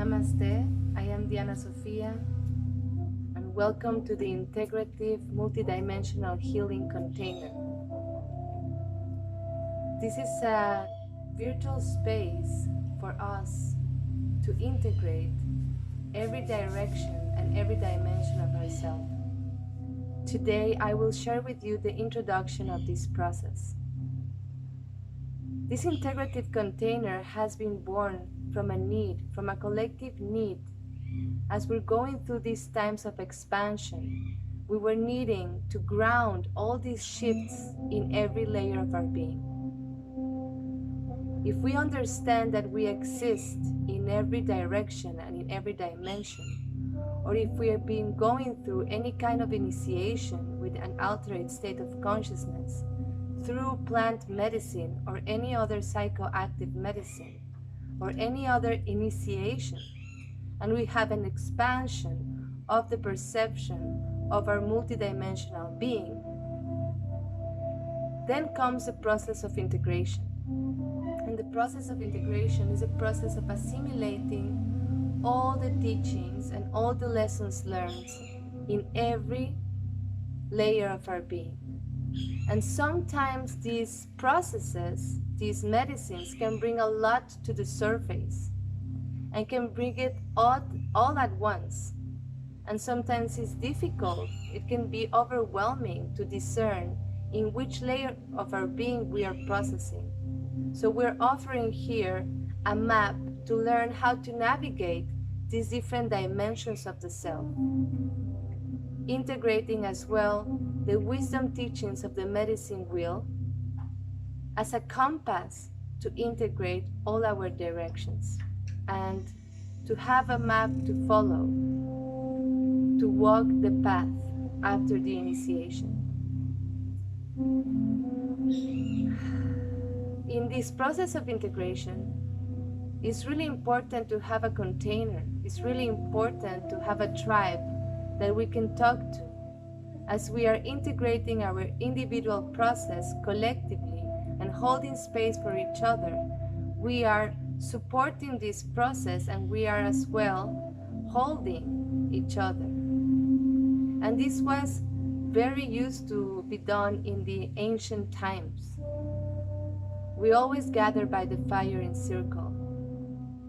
Namaste, I am Diana Sofia, and welcome to the Integrative Multidimensional Healing Container. This is a virtual space for us to integrate every direction and every dimension of ourselves. Today, I will share with you the introduction of this process. This integrative container has been born from a need, from a collective need. As we're going through these times of expansion, we were needing to ground all these shifts in every layer of our being. If we understand that we exist in every direction and in every dimension, or if we have been going through any kind of initiation with an altered state of consciousness, through plant medicine or any other psychoactive medicine, or any other initiation, and we have an expansion of the perception of our multidimensional being, then comes the process of integration. And the process of integration is a process of assimilating all the teachings and all the lessons learned in every layer of our being. And sometimes these processes, these medicines, can bring a lot to the surface and can bring it all at once. And sometimes it's difficult, it can be overwhelming to discern in which layer of our being we are processing. So we're offering here a map to learn how to navigate these different dimensions of the self, integrating as well the wisdom teachings of the medicine wheel as a compass to integrate all our directions and to have a map to follow, to walk the path after the initiation. In this process of integration, it's really important to have a container. It's really important to have a tribe that we can talk to as we are integrating our individual process collectively and holding space for each other. We are supporting this process and we are as well holding each other. And this was very used to be done in the ancient times. We always gather by the fire in circle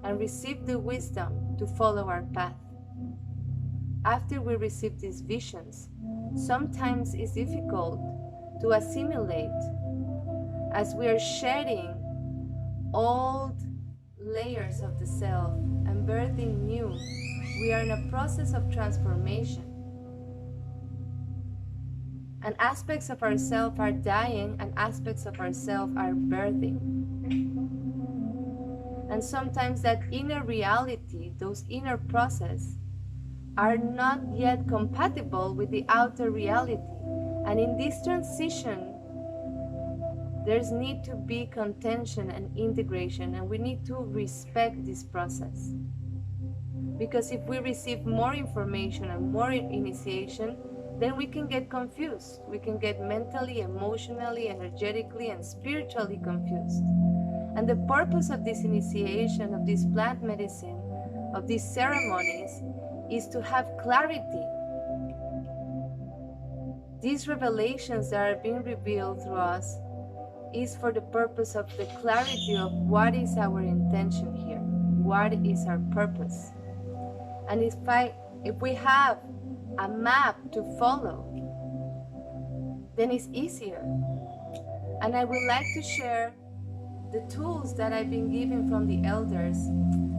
and receive the wisdom to follow our path. After we receive these visions, sometimes it's difficult to assimilate as we are shedding old layers of the self and birthing new. We are in a process of transformation. And aspects of ourselves are dying and aspects of ourselves are birthing. And sometimes that inner reality, those inner processes, are not yet compatible with the outer reality. And in this transition, there's need to be contention and integration, and we need to respect this process. Because if we receive more information and more initiation, then we can get confused. We can get mentally, emotionally, energetically, and spiritually confused. And the purpose of this initiation, of this plant medicine, of these ceremonies, is to have clarity. These revelations that are being revealed through us is for the purpose of the clarity of what is our intention here, what is our purpose. And if we have a map to follow, then it's easier. And I would like to share the tools that I've been given from the elders,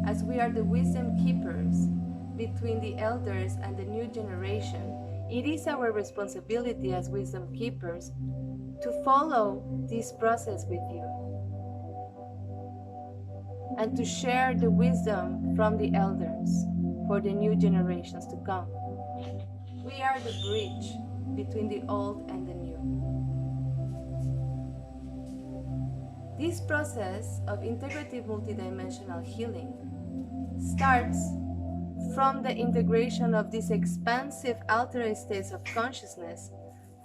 as we are the wisdom keepers between the elders and the new generation. It is our responsibility as wisdom keepers to follow this process with you and to share the wisdom from the elders for the new generations to come. We are the bridge between the old and the new. This process of integrative multidimensional healing starts from the integration of these expansive altered states of consciousness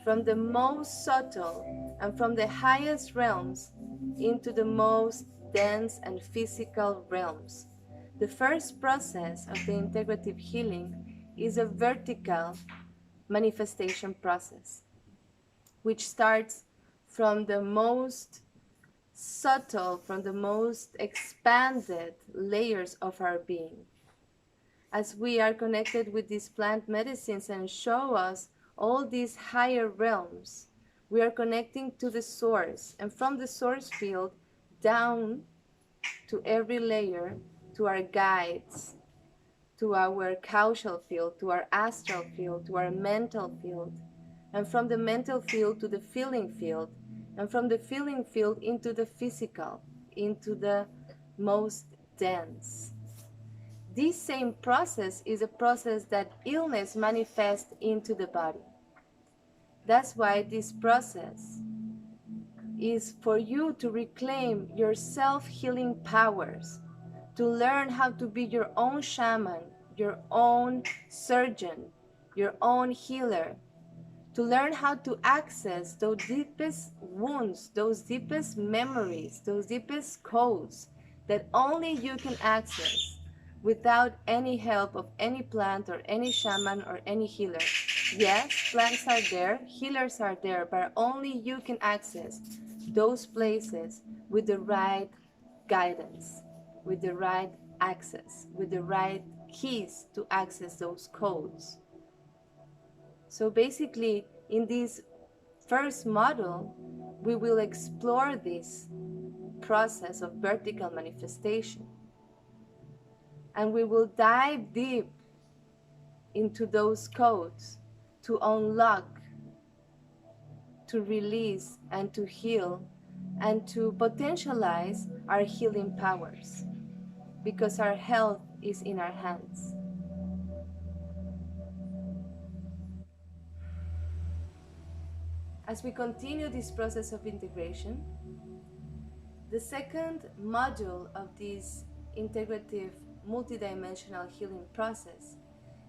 from the most subtle and from the highest realms into the most dense and physical realms. The first process of the integrative healing is a vertical manifestation process, which starts from the most subtle, from the most expanded layers of our being. As we are connected with these plant medicines and show us all these higher realms, we are connecting to the source, and from the source field down to every layer, to our guides, to our causal field, to our astral field, to our mental field, and from the mental field to the feeling field, and from the feeling field into the physical, into the most dense. This same process is a process that illness manifests into the body. That's why this process is for you to reclaim your self-healing powers, to learn how to be your own shaman, your own surgeon, your own healer, to learn how to access those deepest wounds, those deepest memories, those deepest codes that only you can access without any help of any plant or any shaman or any healer. Yes, plants are there, healers are there, but only you can access those places with the right guidance, with the right access, with the right keys to access those codes. So basically, in this first model, we will explore this process of vertical manifestation. And we will dive deep into those codes to unlock, to release, and to heal, and to potentialize our healing powers, because our health is in our hands. As we continue this process of integration, the second module of this integrative multidimensional healing process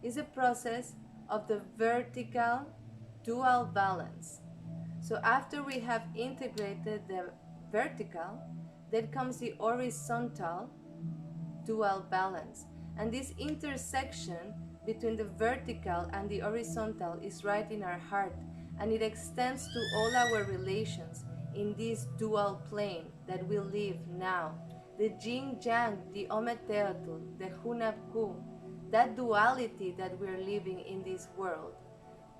is a process of the vertical dual balance. So after we have integrated the vertical, then comes the horizontal dual balance. And this intersection between the vertical and the horizontal is right in our heart, and it extends to all our relations in this dual plane that we live now. The yin yang, the ometeotl, the hunabku, that duality that we're living in this world,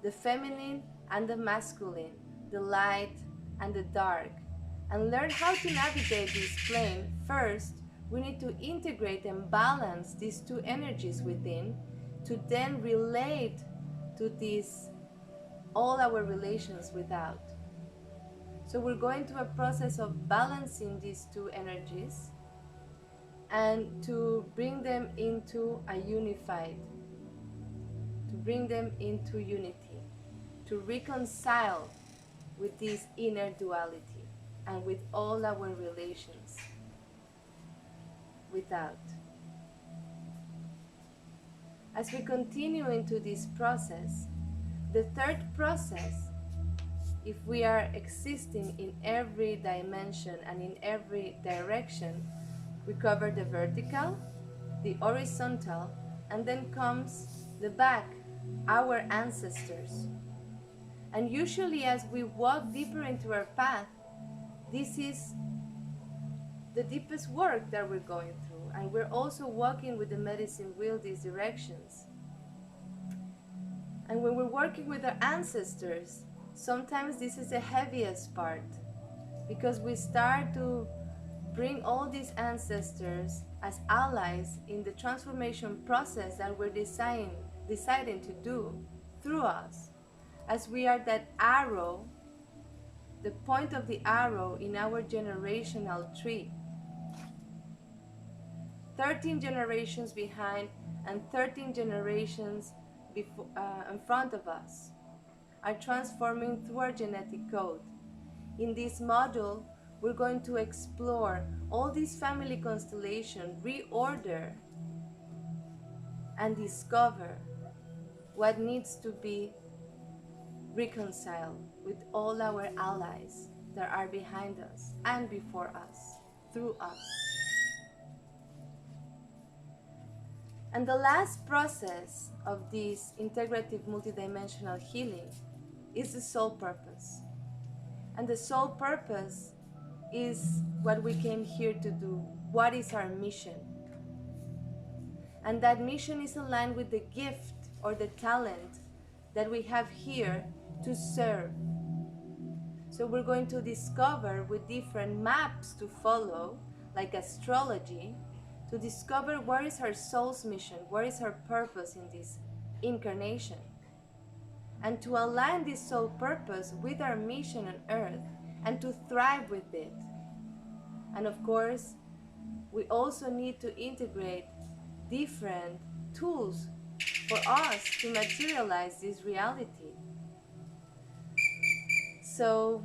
the feminine and the masculine, the light and the dark, and learn how to navigate this plane. First, we need to integrate and balance these two energies within, to then relate to these all our relations without. So we're going through a process of balancing these two energies and to bring them into a unified, to bring them into unity, to reconcile with this inner duality and with all our relations without. As we continue into this process, the third process, if we are existing in every dimension and in every direction, we cover the vertical, the horizontal, and then comes the back, our ancestors. And usually as we walk deeper into our path, this is the deepest work that we're going through, and we're also walking with the medicine wheel these directions. And when we're working with our ancestors, sometimes this is the heaviest part, because we start to bring all these ancestors as allies in the transformation process that we're deciding to do through us, as we are that arrow, the point of the arrow in our generational tree. 13 generations behind and 13 generations before, in front of us are transforming through our genetic code. In this module, we're going to explore all these family constellations, reorder, and discover what needs to be reconciled with all our allies that are behind us and before us, through us. And the last process of this integrative multidimensional healing is the soul purpose. And the soul purpose is what we came here to do. What is our mission? And that mission is aligned with the gift or the talent that we have here to serve. So we're going to discover with different maps to follow, like astrology, to discover where is our soul's mission, where is our purpose in this incarnation, and to align this soul purpose with our mission on earth and to thrive with it. And of course, we also need to integrate different tools for us to materialize this reality. So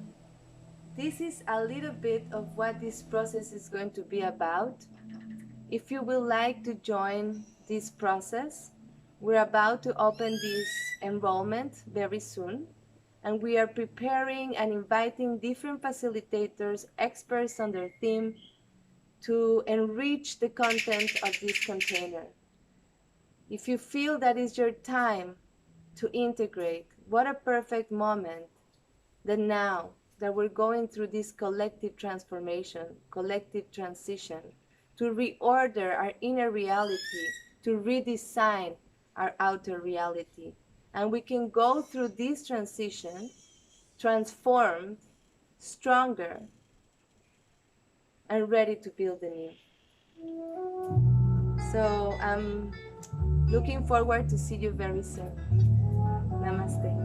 this is a little bit of what this process is going to be about. If you would like to join this process, we're about to open this enrollment very soon, and we are preparing and inviting different facilitators, experts on their theme, to enrich the content of this container. If you feel that is your time to integrate, what a perfect moment that now that we're going through this collective transformation, collective transition, to reorder our inner reality, to redesign our outer reality. And we can go through this transition transformed, stronger, and ready to build anew. So I'm looking forward to see you very soon. Namaste.